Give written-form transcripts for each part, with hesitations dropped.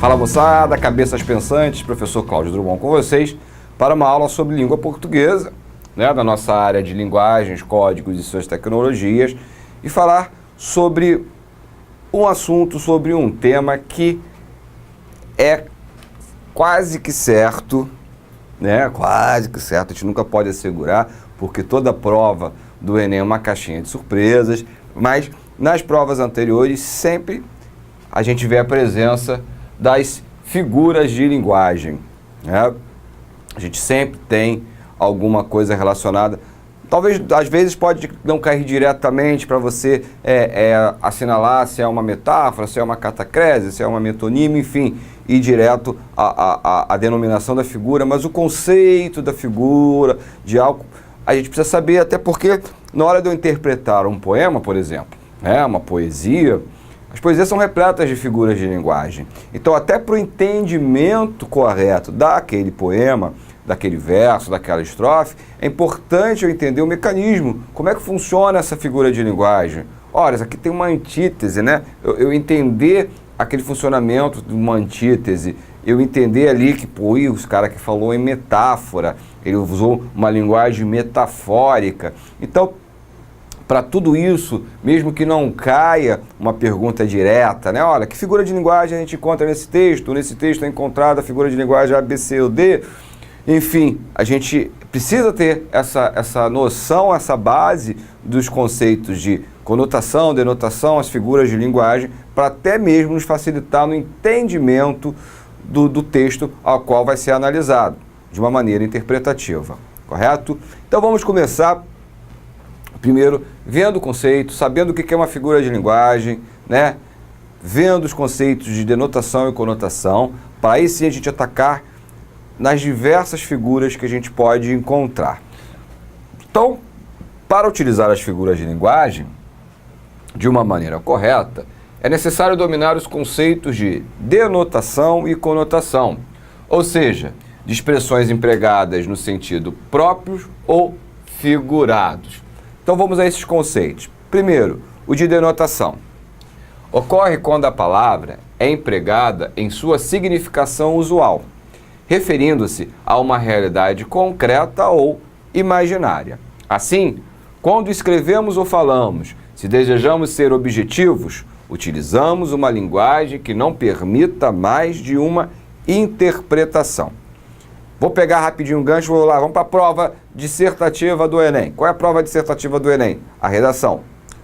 Fala moçada, cabeças pensantes, professor Cláudio Drummond com vocês para uma aula sobre língua portuguesa, da nossa área de linguagens, códigos e suas tecnologias, e falar sobre um assunto, sobre um tema que é quase que certo, quase que certo, a gente nunca pode assegurar, porque toda prova do Enem é uma caixinha de surpresas, mas nas provas anteriores sempre a gente vê a presença das figuras de linguagem. A gente sempre tem alguma coisa relacionada. Talvez, às vezes, pode não cair diretamente para você assinalar se é uma metáfora, se é uma catacrese, se é uma metonímia, enfim, ir direto à denominação da figura, mas o conceito da figura, de algo, a gente precisa saber, até porque na hora de eu interpretar um poema, por exemplo, uma poesia, as poesias são repletas de figuras de linguagem. Então, até para o entendimento correto daquele poema, daquele verso, daquela estrofe, é importante eu entender o mecanismo, como é que funciona essa figura de linguagem. Olha, isso aqui tem uma antítese, Eu entender aquele funcionamento de uma antítese, eu entender ali que, os cara que falou em metáfora, ele usou uma linguagem metafórica. Então, para tudo isso, mesmo que não caia uma pergunta direta, olha, que figura de linguagem a gente encontra nesse texto? Nesse texto é encontrada a figura de linguagem A, B, C ou D. Enfim, a gente precisa ter essa noção, essa base dos conceitos de conotação, denotação, as figuras de linguagem, para até mesmo nos facilitar no entendimento do texto ao qual vai ser analisado, de uma maneira interpretativa, correto? Então vamos começar primeiro vendo o conceito, sabendo o que é uma figura de linguagem, vendo os conceitos de denotação e conotação, para aí sim a gente atacar nas diversas figuras que a gente pode encontrar. Então, para utilizar as figuras de linguagem de uma maneira correta, é necessário dominar os conceitos de denotação e conotação, ou seja, de expressões empregadas no sentido próprios ou figurados. Então vamos a esses conceitos. Primeiro, o de denotação. Ocorre quando a palavra é empregada em sua significação usual, referindo-se a uma realidade concreta ou imaginária. Assim, quando escrevemos ou falamos, se desejamos ser objetivos, utilizamos uma linguagem que não permita mais de uma interpretação. Vou pegar rapidinho um gancho, vamos para a prova dissertativa do Enem. Qual é a prova dissertativa do Enem? A redação,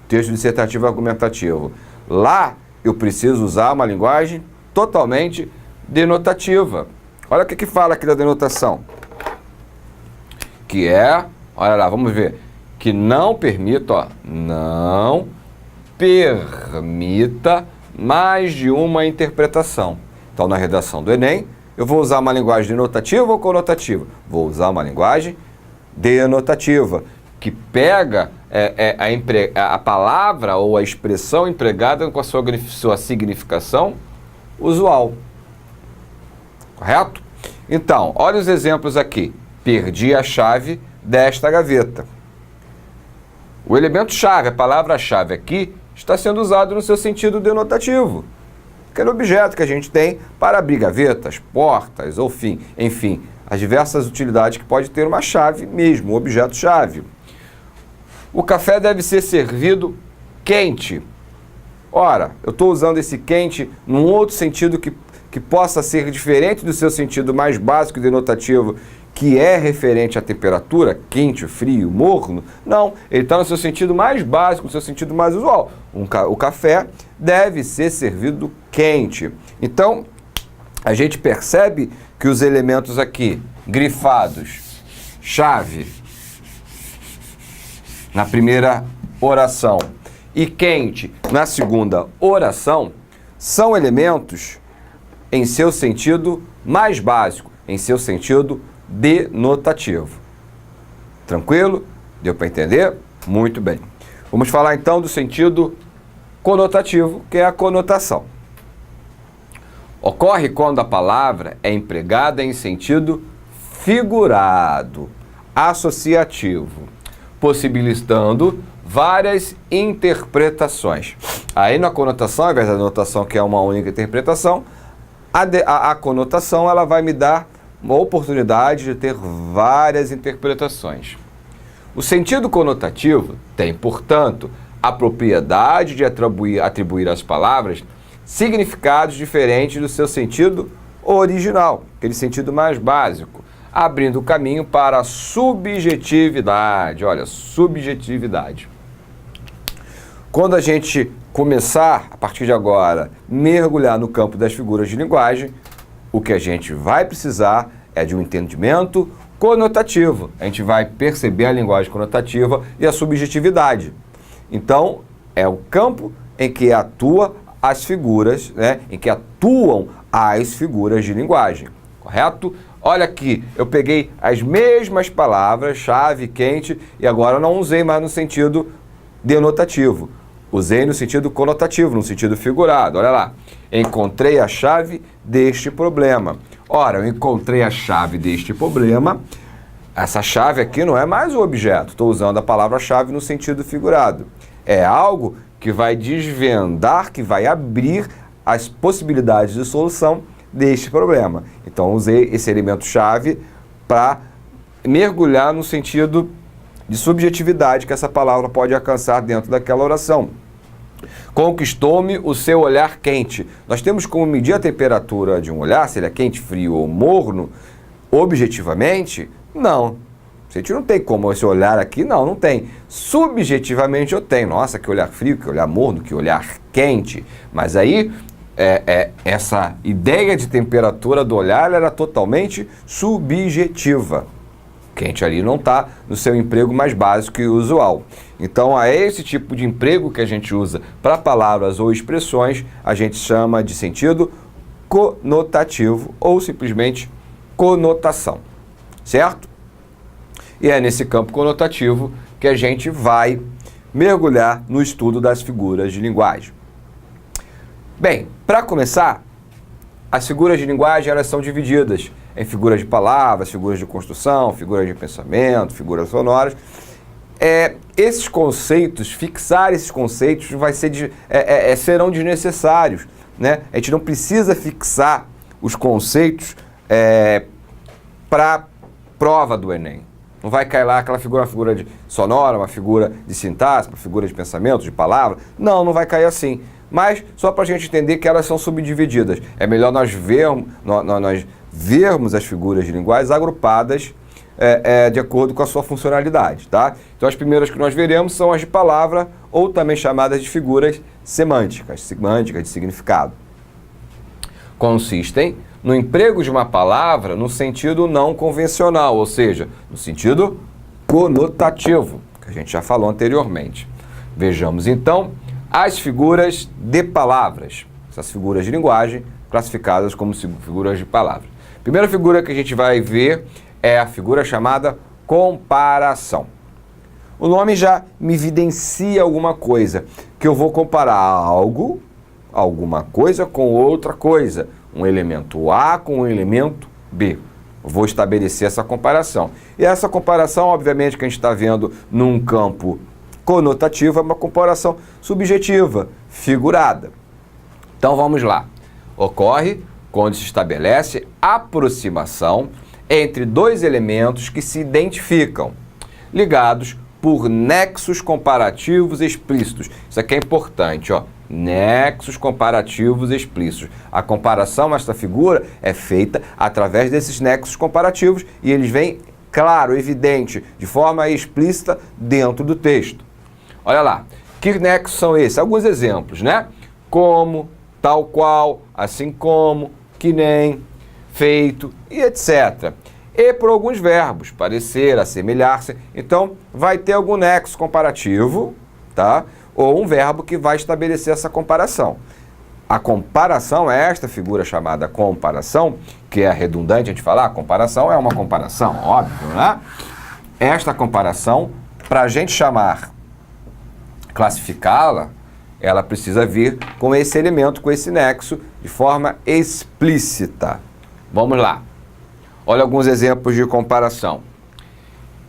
texto dissertativo argumentativo. Lá eu preciso usar uma linguagem totalmente denotativa. Olha o que fala aqui da denotação. Que é, olha lá, vamos ver, que não permita, não permita mais de uma interpretação. Então, na redação do Enem, eu vou usar uma linguagem denotativa ou conotativa? Vou usar uma linguagem denotativa, que pega a palavra ou a expressão empregada com a sua significação usual. Correto? Então, olha os exemplos aqui. Perdi a chave desta gaveta. O elemento chave, a palavra-chave aqui, está sendo usado no seu sentido denotativo. Aquele objeto que a gente tem para abrir gavetas, portas, ou enfim, as diversas utilidades que pode ter uma chave mesmo, um objeto-chave. O café deve ser servido quente. Ora, eu estou usando esse quente num outro sentido que possa ser diferente do seu sentido mais básico e denotativo, que é referente à temperatura, quente, frio, morno. Não, ele está no seu sentido mais básico, no seu sentido mais usual. O café deve ser servido quente. Então, a gente percebe que os elementos aqui, grifados, chave, na primeira oração, e quente, na segunda oração, são elementos em seu sentido mais básico, em seu sentido denotativo. Tranquilo? Deu para entender? Muito bem. Vamos falar então do sentido conotativo, que é a conotação. Ocorre quando a palavra é empregada em sentido figurado, associativo, possibilitando várias interpretações. Aí na conotação, ao invés da denotação, que é uma única interpretação, A conotação ela vai me dar uma oportunidade de ter várias interpretações. O sentido conotativo tem, portanto, a propriedade de atribuir às palavras significados diferentes do seu sentido original, aquele sentido mais básico, abrindo o caminho para a subjetividade. Olha, subjetividade. Quando a gente começar, a partir de agora, mergulhar no campo das figuras de linguagem, o que a gente vai precisar é de um entendimento conotativo. A gente vai perceber a linguagem conotativa e a subjetividade. Então, é o campo em que atuam as figuras de linguagem, correto? Olha aqui, eu peguei as mesmas palavras, chave, quente, e agora não usei mais no sentido denotativo. Usei no sentido conotativo, no sentido figurado. Olha lá, encontrei a chave deste problema. Ora, eu encontrei a chave deste problema. Essa chave aqui não é mais o objeto. Estou usando a palavra-chave no sentido figurado. É algo que vai desvendar, que vai abrir as possibilidades de solução deste problema. Então, usei esse elemento-chave para mergulhar no sentido de subjetividade que essa palavra pode alcançar dentro daquela oração. Conquistou-me o seu olhar quente. Nós temos como medir a temperatura de um olhar, se ele é quente, frio ou morno, objetivamente? Não. A gente não tem como esse olhar aqui, não tem. Subjetivamente eu tenho. Nossa, que olhar frio, que olhar morno, que olhar quente. Mas aí, essa ideia de temperatura do olhar era totalmente subjetiva. Quente ali não está no seu emprego mais básico e usual. Então, é esse tipo de emprego que a gente usa para palavras ou expressões, a gente chama de sentido conotativo ou simplesmente conotação, certo? E é nesse campo conotativo que a gente vai mergulhar no estudo das figuras de linguagem. Bem, para começar, as figuras de linguagem elas são divididas em figuras de palavras, figuras de construção, figuras de pensamento, figuras sonoras. Esses conceitos, fixar esses conceitos serão desnecessários, né? A gente não precisa fixar os conceitos para prova do Enem. Não vai cair lá aquela figura, uma figura de sonora, uma figura de sintaxe, uma figura de pensamento, de palavra. Não vai cair assim. Mas só para a gente entender que elas são subdivididas. É melhor nós vermos as figuras de linguagem agrupadas de acordo com a sua funcionalidade, tá? Então as primeiras que nós veremos são as de palavra ou também chamadas de figuras semânticas de significado. Consistem no emprego de uma palavra no sentido não convencional, ou seja, no sentido conotativo, que a gente já falou anteriormente. Vejamos então as figuras de palavras, essas figuras de linguagem classificadas como figuras de palavra. A primeira figura que a gente vai ver é a figura chamada comparação. O nome já me evidencia alguma coisa, que eu vou comparar alguma coisa com outra coisa, um elemento A com um elemento B. Eu vou estabelecer essa comparação. E essa comparação, obviamente, que a gente está vendo num campo conotativo, é uma comparação subjetiva, figurada. Então vamos lá. Ocorre quando se estabelece aproximação entre dois elementos que se identificam, ligados por nexos comparativos explícitos. Isso aqui é importante, ó. Nexos comparativos explícitos. A comparação, esta figura, é feita através desses nexos comparativos e eles vêm, claro, evidente, de forma explícita dentro do texto. Olha lá, que nexos são esses? Alguns exemplos, né? Como, tal qual, assim como, que nem, feito e etc. E por alguns verbos, parecer, assemelhar-se. Então, vai ter algum nexo comparativo, tá? Ou um verbo que vai estabelecer essa comparação. A comparação é esta figura chamada comparação, que é redundante a gente falar, comparação é uma comparação, óbvio, né? Esta comparação, para a gente classificá-la, ela precisa vir com esse elemento, com esse nexo, de forma explícita. Vamos lá. Olha alguns exemplos de comparação.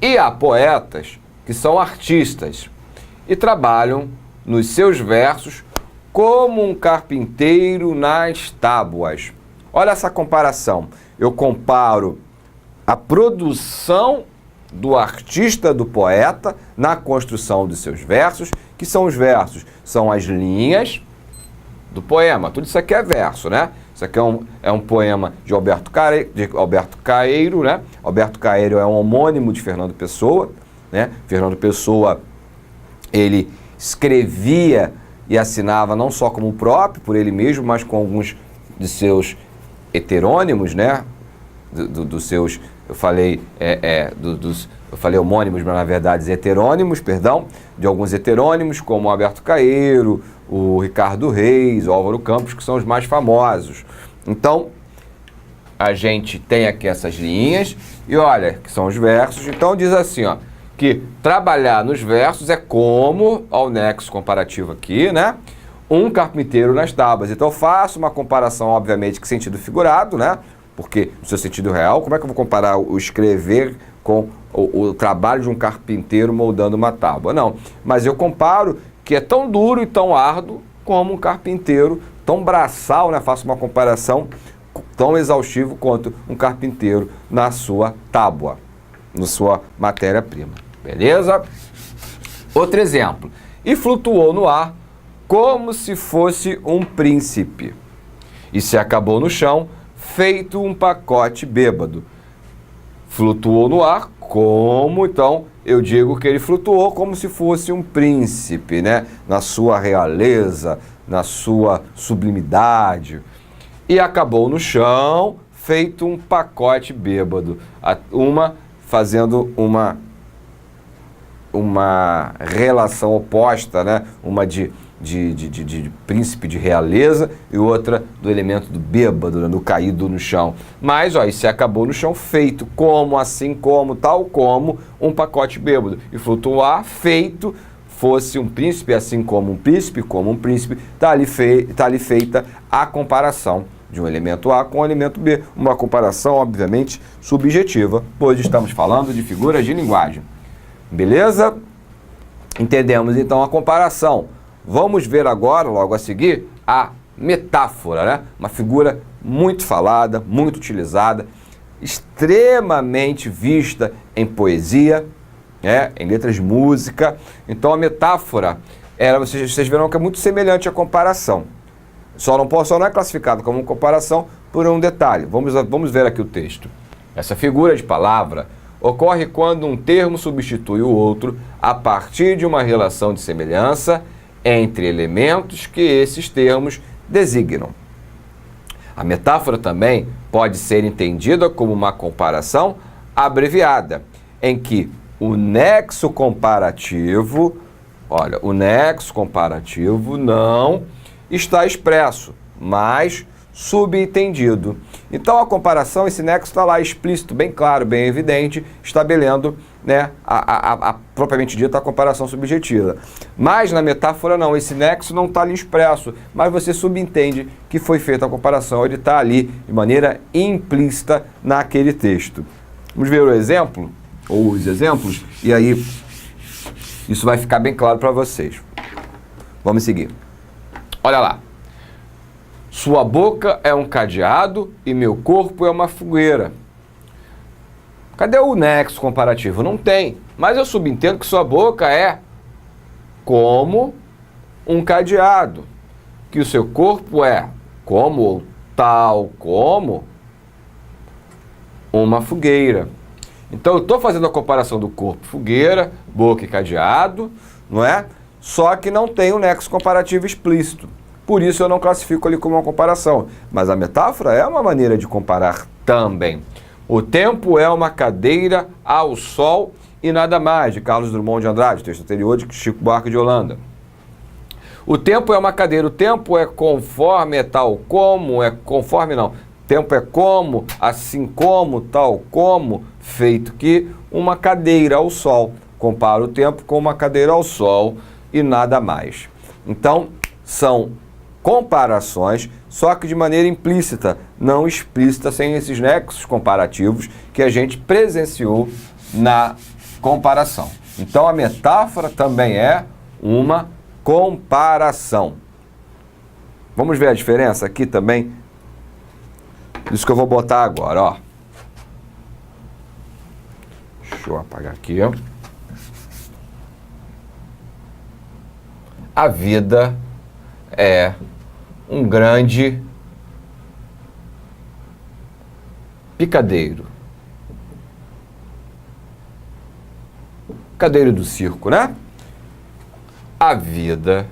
E há poetas que são artistas e trabalham nos seus versos como um carpinteiro nas tábuas. Olha essa comparação. Eu comparo a produção do artista, do poeta, na construção dos seus versos. Que são os versos? São as linhas do poema. Tudo isso aqui é verso, né? Isso aqui é um poema de Alberto Caeiro, né? Alberto Caeiro é um homônimo de Fernando Pessoa, né? Fernando Pessoa, ele escrevia e assinava não só como próprio, por ele mesmo, mas com alguns de seus heterônimos, né? Dos seus, eu falei homônimos, mas na verdade heterônimos, perdão, de alguns heterônimos, como o Alberto Caeiro, o Ricardo Reis, o Álvaro Campos, que são os mais famosos. Então, a gente tem aqui essas linhas, e olha, que são os versos. Então diz assim, ó, que trabalhar nos versos é como, ó, o nexo comparativo aqui, né? Um carpinteiro nas tábuas. Então eu faço uma comparação, obviamente, que sentido figurado, né? Porque no seu sentido real, como é que eu vou comparar o escrever com o trabalho de um carpinteiro moldando uma tábua? Não, mas eu comparo que é tão duro e tão árduo como um carpinteiro, tão braçal, né? Faço uma comparação tão exaustivo quanto um carpinteiro na sua tábua, na sua matéria-prima. Beleza? Outro exemplo. E flutuou no ar como se fosse um príncipe, e se acabou no chão, feito um pacote bêbado. Flutuou no ar como, então, eu digo que ele flutuou como se fosse um príncipe, né? Na sua realeza, na sua sublimidade. E acabou no chão, feito um pacote bêbado. Fazendo uma relação oposta, né? Uma de príncipe, de realeza, e outra do elemento do bêbado, né? Do caído no chão. Mas, ó, e se acabou no chão, feito como, assim como, tal como um pacote bêbado. E flutuar, feito, fosse um príncipe, assim como um príncipe, tá ali feita a comparação de um elemento A com o elemento B. Uma comparação, obviamente, subjetiva, pois estamos falando de figuras de linguagem. Beleza? Entendemos, então, a comparação. Vamos ver agora, logo a seguir, a metáfora, né? Uma figura muito falada, muito utilizada, extremamente vista em poesia, em letras de música. Então, a metáfora, vocês verão que é muito semelhante à comparação. Só não é classificado como comparação por um detalhe. Vamos ver aqui o texto. Essa figura de palavra ocorre quando um termo substitui o outro a partir de uma relação de semelhança entre elementos que esses termos designam. A metáfora também pode ser entendida como uma comparação abreviada, em que o nexo comparativo, o nexo comparativo não está expresso, mas subentendido. Então a comparação, esse nexo está lá explícito, bem claro, bem evidente, estabelecendo, né, a propriamente dita a comparação subjetiva. Mas na metáfora não, esse nexo não está ali expresso, mas você subentende que foi feita a comparação, ele está ali de maneira implícita naquele texto. Vamos ver o exemplo, ou os exemplos, e aí isso vai ficar bem claro para vocês. Vamos seguir. Olha lá. Sua boca é um cadeado e meu corpo é uma fogueira. Cadê o nexo comparativo? Não tem. Mas eu subentendo que sua boca é como um cadeado. Que o seu corpo é como ou tal como uma fogueira. Então eu estou fazendo a comparação do corpo fogueira, boca e cadeado, não é? Só que não tem o nexo comparativo explícito. Por isso eu não classifico ali como uma comparação. Mas a metáfora é uma maneira de comparar também. O tempo é uma cadeira ao sol e nada mais, de Carlos Drummond de Andrade, texto anterior de Chico Buarque de Holanda. O tempo é uma cadeira, o tempo é conforme, é tal como, é conforme não. Tempo é como, assim como, tal como, feito que uma cadeira ao sol. Compara o tempo com uma cadeira ao sol e nada mais. Então, são comparações, só que de maneira implícita, não explícita, sem esses nexos comparativos que a gente presenciou na comparação. Então, a metáfora também é uma comparação. Vamos ver a diferença aqui também Isso que eu vou botar agora, ó. Deixa eu apagar aqui, ó. A vida é um grande picadeiro. Picadeiro do circo, né? A vida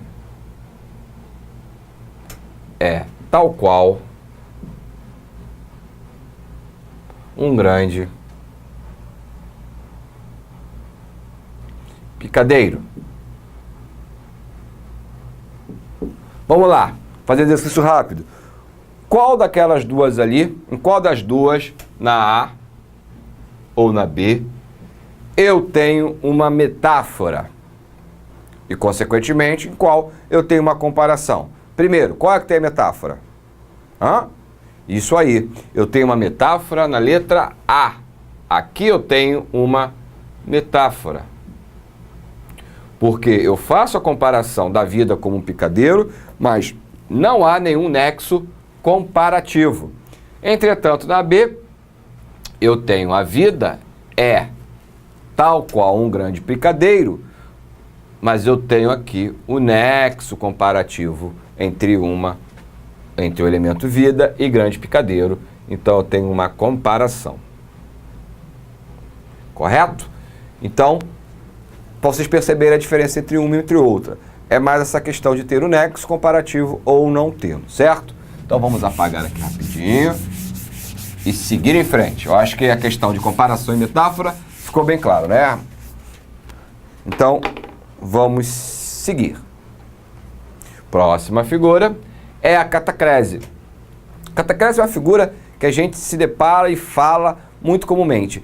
é tal qual um grande picadeiro. Vamos lá, fazer exercício rápido. Qual daquelas duas ali, em qual das duas, na A ou na B, eu tenho uma metáfora? E, consequentemente, em qual eu tenho uma comparação? Primeiro, qual é que tem a metáfora? Isso aí, eu tenho uma metáfora na letra A. Aqui eu tenho uma metáfora. Porque eu faço a comparação da vida como um picadeiro, mas não há nenhum nexo comparativo. Entretanto, na B, eu tenho a vida é tal qual um grande picadeiro, mas eu tenho aqui o nexo comparativo entre o elemento vida e grande picadeiro. Então, eu tenho uma comparação. Correto? Então, para vocês perceberem a diferença entre uma e entre outra, é mais essa questão de ter o nexo comparativo ou não tê-lo, certo? Então, vamos apagar aqui rapidinho e seguir em frente. Eu acho que a questão de comparação e metáfora ficou bem claro, né? Então, vamos seguir. Próxima figura é a catacrese. Catacrese é uma figura que a gente se depara e fala muito comumente.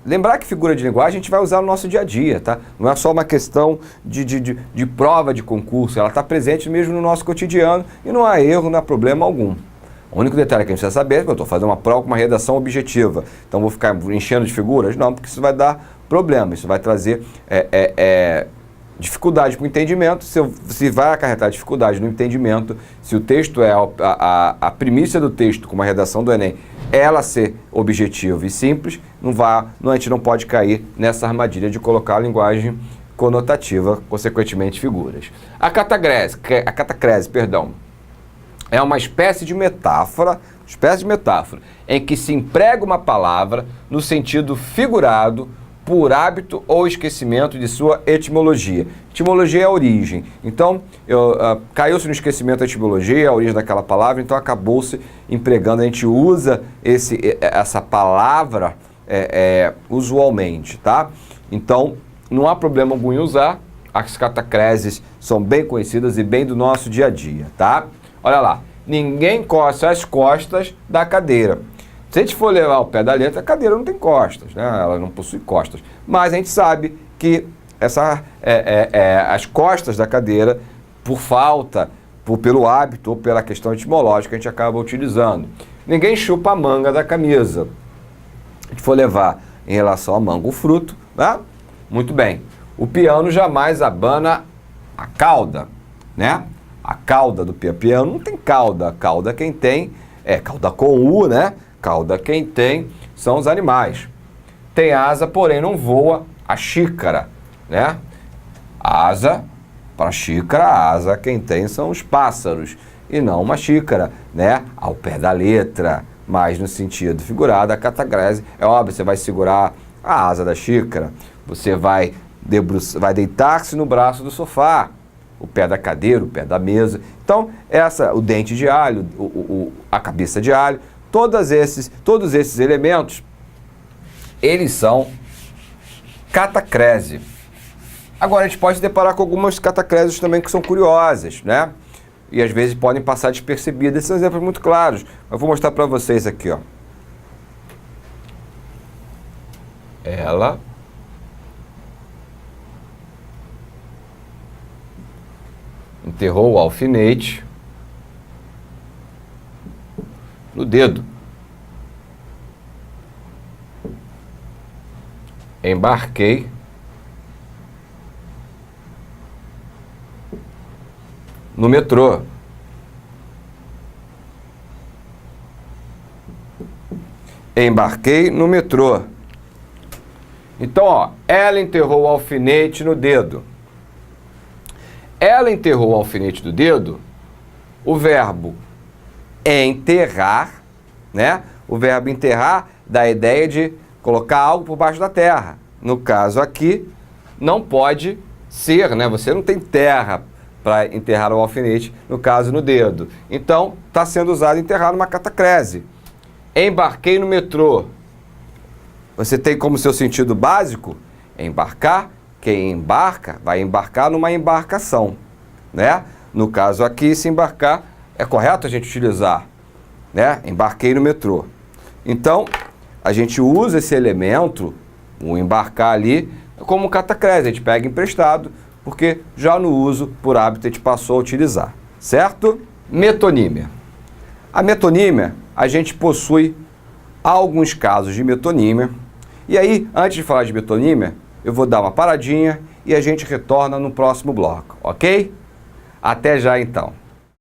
Lembrar que figura de linguagem a gente vai usar no nosso dia a dia, tá? Não é só uma questão de prova de concurso, ela está presente mesmo no nosso cotidiano e não há erro, não há problema algum. O único detalhe que a gente precisa saber é que eu estou fazendo uma prova com uma redação objetiva, então vou ficar enchendo de figuras? Não, porque isso vai dar problema, isso vai trazer dificuldade para o entendimento. Se vai acarretar dificuldade no entendimento, se o texto é a primícia do texto, como a redação do Enem, ela ser objetiva e simples, a gente não pode cair nessa armadilha de colocar a linguagem conotativa, consequentemente figuras. A catacrese, é uma espécie de metáfora, em que se emprega uma palavra no sentido figurado por hábito ou esquecimento de sua etimologia. Etimologia é a origem. Então, caiu-se no esquecimento a etimologia, a origem daquela palavra, então acabou-se empregando. A gente usa essa palavra usualmente, tá? Então, não há problema algum em usar. As catacreses são bem conhecidas e bem do nosso dia a dia, tá? Olha lá, ninguém coça as costas da cadeira. Se a gente for levar ao pé da letra, a cadeira não tem costas, né? Ela não possui costas. Mas a gente sabe que as costas da cadeira, pelo hábito ou pela questão etimológica, a gente acaba utilizando. Ninguém chupa a manga da camisa. Se a gente for levar em relação à manga o fruto, né? Muito bem. O piano jamais abana a cauda, né? A cauda do piano não tem cauda. A cauda quem tem é cauda com U, né? Cauda quem tem são os animais. Tem asa, porém não voa a xícara, né? Asa para xícara, asa quem tem são os pássaros e não uma xícara, né? Ao pé da letra, mas no sentido figurado, a catacrese é óbvio, você vai segurar a asa da xícara, você vai deitar-se no braço do sofá, o pé da cadeira, o pé da mesa. Então, o dente de alho, a cabeça de alho, todos esses elementos, eles são catacrese. Agora, a gente pode se deparar com algumas catacreses também que são curiosas, né? E às vezes podem passar despercebidas. Esses são exemplos muito claros. Eu vou mostrar para vocês aqui, ó. Ela enterrou o alfinete no dedo. Embarquei no metrô. Embarquei no metrô. Então, ó, ela enterrou o alfinete no dedo. Ela enterrou o alfinete do dedo, o verbo enterrar, né? O verbo enterrar dá a ideia de colocar algo por baixo da terra. No caso aqui, não pode ser, né? Você não tem terra para enterrar o alfinete, no caso no dedo. Então, está sendo usado enterrar numa catacrese. Embarquei no metrô. Você tem como seu sentido básico embarcar. Quem embarca vai embarcar numa embarcação, né? No caso aqui, se embarcar, é correto a gente utilizar, né? Embarquei no metrô. Então, a gente usa esse elemento, o embarcar ali, como catacrese. A gente pega emprestado, porque já no uso, por hábito, a gente passou a utilizar, certo? Metonímia. A metonímia, a gente possui alguns casos de metonímia. E aí, antes de falar de metonímia, eu vou dar uma paradinha e a gente retorna no próximo bloco, ok? Até já então.